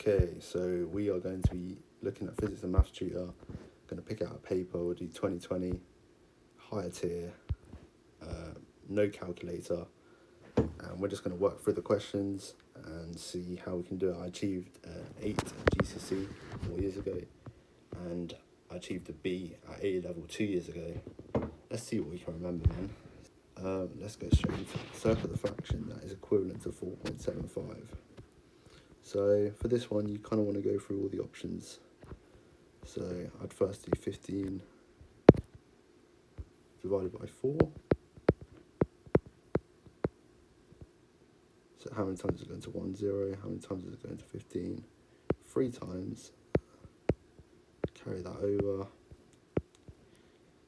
Okay, so we are going to be looking at physics and maths tutor. Going to pick out a paper. We'll do 2020, higher tier, no calculator, and we're just going to work through the questions and see how we can do it. I achieved 8 at GCSE 4 years ago, and I achieved a B at A level 2 years ago. Let's see what we can remember, man. Let's go straight into it. Circle the fraction that is equivalent to 4.75. So for this one, you kind of want to go through all the options. So I'd first do 15 divided by 4. So how many times is it going to 1, 0? How many times is it going to 15? 3 times. Carry that over.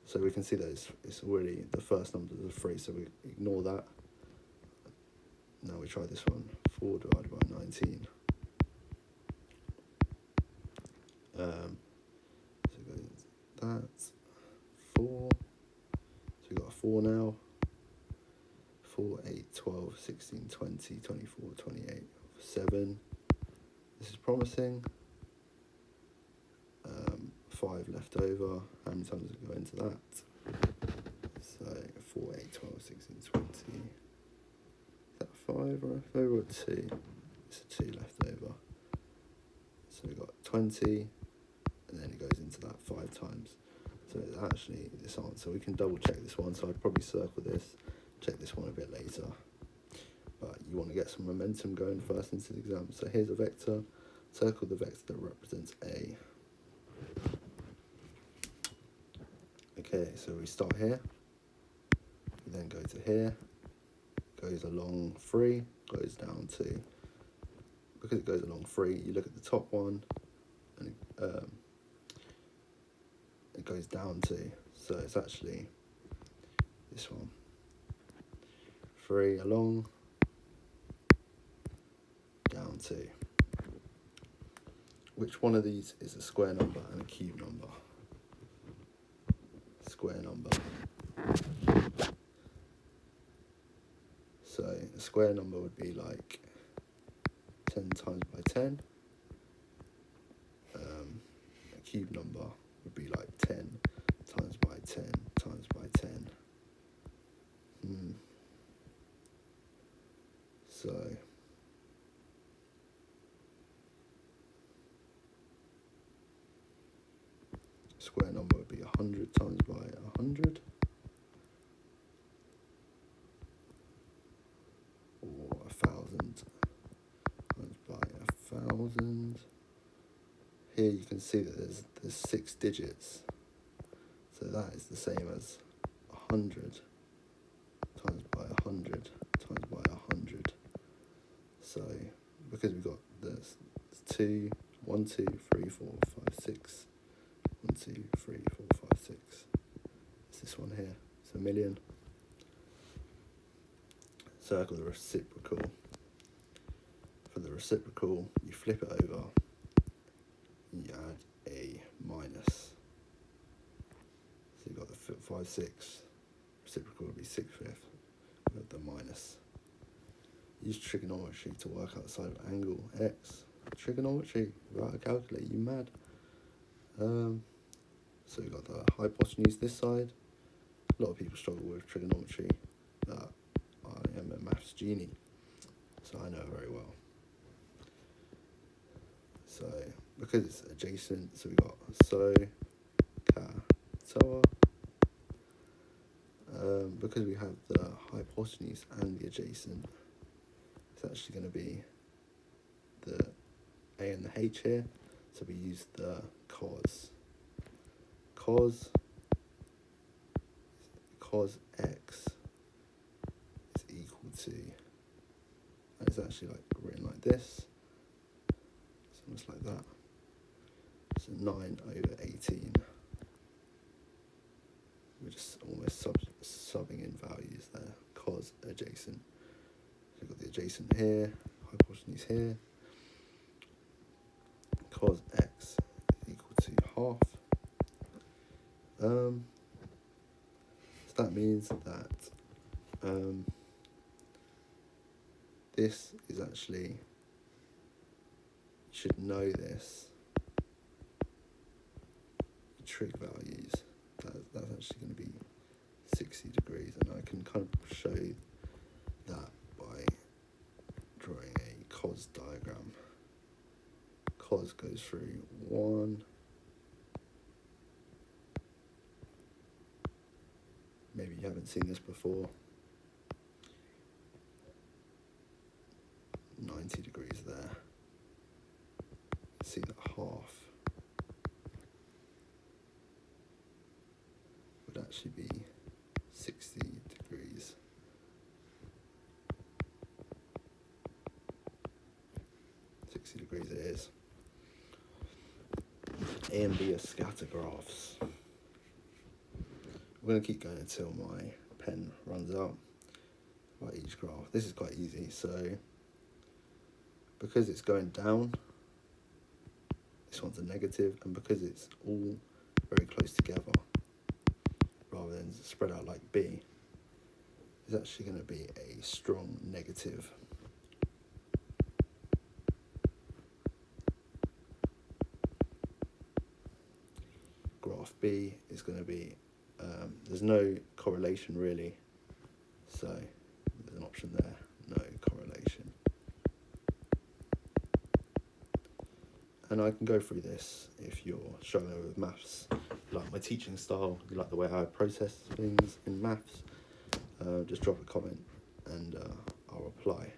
So we can see that it's already, the first number is a 3, so we ignore that. Now we try this one. 4 divided by 19. So it goes that, 4, so we've got a 4 now, 4, 8, 12, 16, 20, 24, 28, 7, this is promising, 5 left over, how many times does it go into that? So 4, 8, 12, 16, 20, is that 5 left over or 2? It's a 2 left over, so we've got 20, and then it goes into that 5 times. So it's actually this answer. We can double check this one, so I'd probably circle this, check this one a bit later. But you want to get some momentum going first into the exam. So here's a vector, circle the vector that represents A. Okay, so we start here, we then go to here, goes along 3, goes down to, because it goes along 3, you look at the top one, and it goes down to, so it's actually this one, 3 along, down to. Which one of these is a square number and a cube number? Square number. So a square number would be like 10 times by 10. A cube number would be like 10 times by 10 times by 10. So square number would be 100 times by 100, or 1,000 times by 1,000. Here you can see that there's 6 digits, so that is the same as 100 times by 100 times by 100. So because we've got this 2, 1, 2, 3, 4, 5, 6, 1, 2, 3, 4, 5, 6. It's this one here. It's a million. Circle the reciprocal. For the reciprocal, you flip it over, you add a minus. So you've got the 5, 6. Reciprocal would be 6 fifths with the minus. Use trigonometry to work out the side of angle x. Trigonometry without a calculator, you mad? So you've got the hypotenuse this side. A lot of people struggle with trigonometry, but I am a maths genie, so I know it very well. So because it's adjacent, so we've got so, ka, toa. Because we have the hypotenuse and the adjacent, it's actually going to be the A and the H here, so we use the cos. Cos x is equal to, and it's actually like written like this, it's almost like that, so 9 over 18. We're just almost subbing in values there. Cos adjacent, so we've got the adjacent here, hypotenuse here. Cos x is equal to half. So that means that this is actually, you should know this. Trig values, that's actually going to be 60 degrees, and I can kind of show that by drawing a cos diagram. Cos goes through 1, maybe you haven't seen this before, 90 degrees there. See that half would actually be 60 degrees. It is. A and B are scatter graphs. We're going to keep going until my pen runs out by each graph. This is quite easy, so because it's going down, this one's a negative, and because it's all very close together, rather than spread out like B, it's actually going to be a strong negative. Graph B is going to be, there's no correlation really, so there's an option there, no correlation. And I can go through this if you're struggling with maths, you like my teaching style, you like the way I process things in maths, just drop a comment and I'll reply.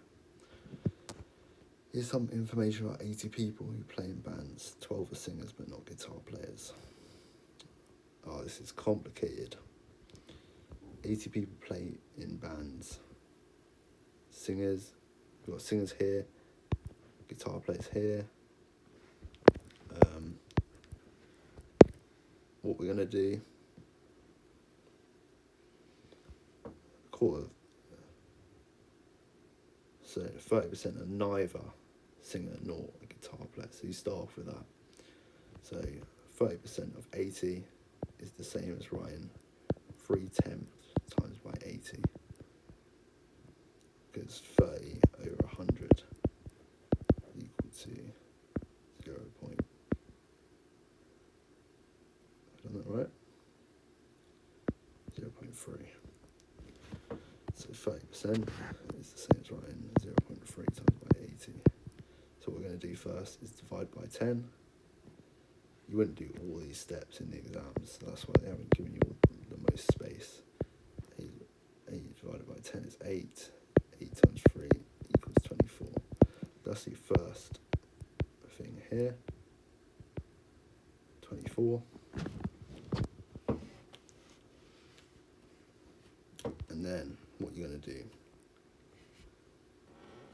Here's some information about 80 people who play in bands, 12 are singers but not guitar players. Oh, this is complicated. 80 people play in bands. Singers, we've got singers here, guitar players here. What we're going to do, quarter, so 30% are neither singer nor a guitar player, so you start off with that. So 30% of 80 is the same as writing 3/10 times by 80, because 30 over 100 is equal to 0. I've done that right? 0.3. So 30% is the same as writing 0.3 times by 80. So what we're going to do first is divide by 10. You wouldn't do all these steps in the exams, so that's why they haven't given you the most space. 8 divided by 10 is 8. 8 times 3 equals 24. That's the first thing here. 24. And then what you're going to do,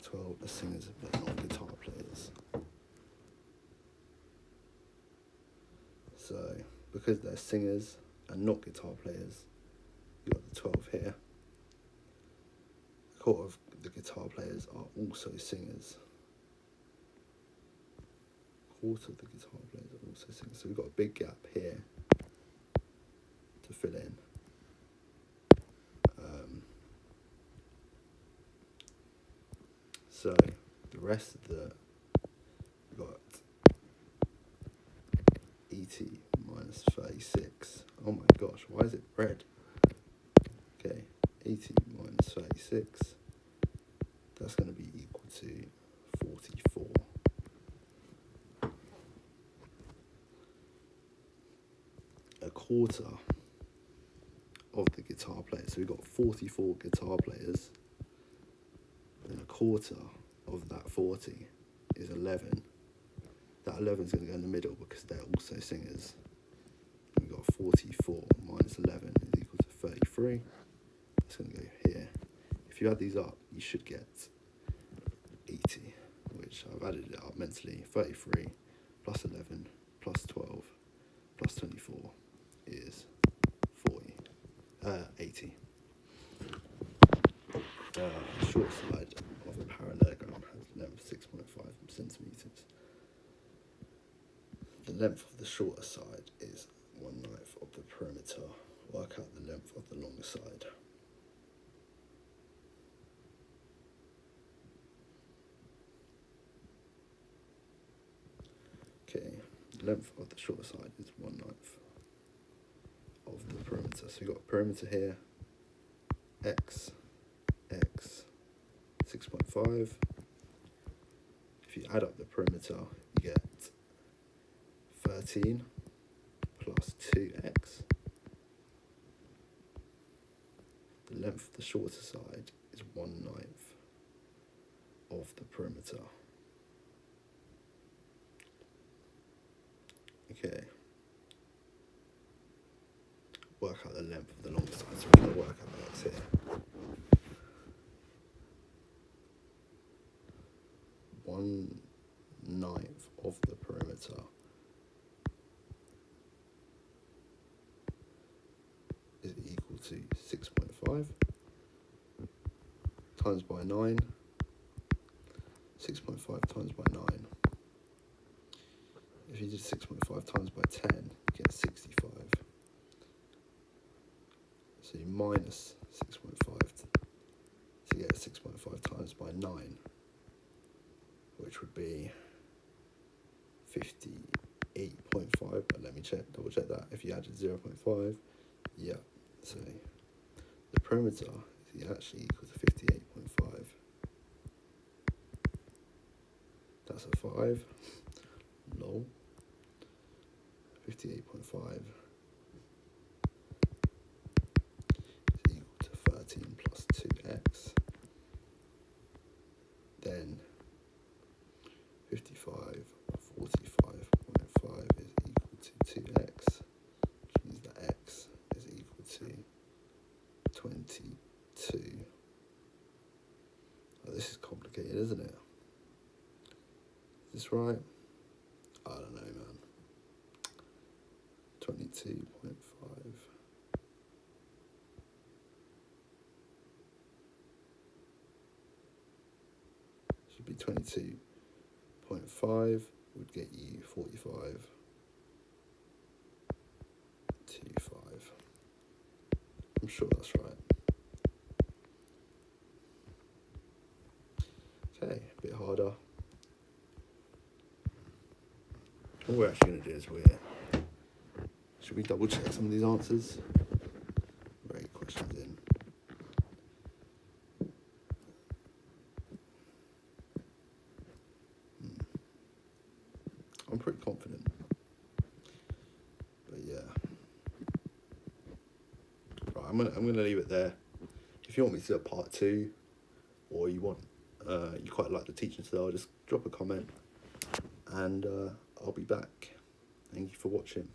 12 are singers but not guitar players. So, because they're singers and not guitar players, you've got the 12 here. A quarter of the guitar players are also singers. A quarter of the guitar players are also singers. So we've got a big gap here to fill in. So the rest of we've got 80 minus 36. Oh my gosh, why is it red? Okay, 80 minus 36. That's going to be equal to 44. A quarter of the guitar players. So we've got 44 guitar players. Then a quarter of that 40 is 11. That 11 is going to go in the middle because they're also singers. We've got 44 minus 11 is equal to 33. It's going to go here. If you add these up, you should get 80, which I've added it up mentally. 33 plus 11 plus 12 plus 24 is 80. Short side of a parallelogram has length 6.5 centimetres. The length of the shorter side is 1/9 of the perimeter. Work out the length of the longer side. length of the shorter side is 1/9 of the perimeter. So we've got a perimeter here, x, 6.5. If you add up the perimeter, you get 13 plus 2x. The length of the shorter side is 1/9 of the perimeter. Okay. Work out the length of the longer side. So we're going to work out the x here. 1/9 of the perimeter is equal to 6.5 times by 9. 6.5 times by 9. If you did 6.5 times by 10, you get 65. So you minus 6.5 to get 6.5 times by 9, which would be 58.5. But let me double check that. If you added 0.5, yeah. So the perimeter is actually equal to 58.5. That's a 5. Lol. 58.5 is equal to 13 plus 2x. Then 45, 45.5 is equal to 2x, which means that x is equal to 22. Oh, this is complicated, isn't it? Is this right? I don't know, man. 22.5. Should be 22.5 would get you 45.25. I'm sure that's right. Okay, a bit harder. What we're actually going to do is should we double check some of these answers? Write questions in. I'm pretty confident. But yeah. Right, I'm gonna leave it there. If you want me to do a part 2, or you quite like the teaching style, just drop a comment, and I'll be back. Thank you for watching.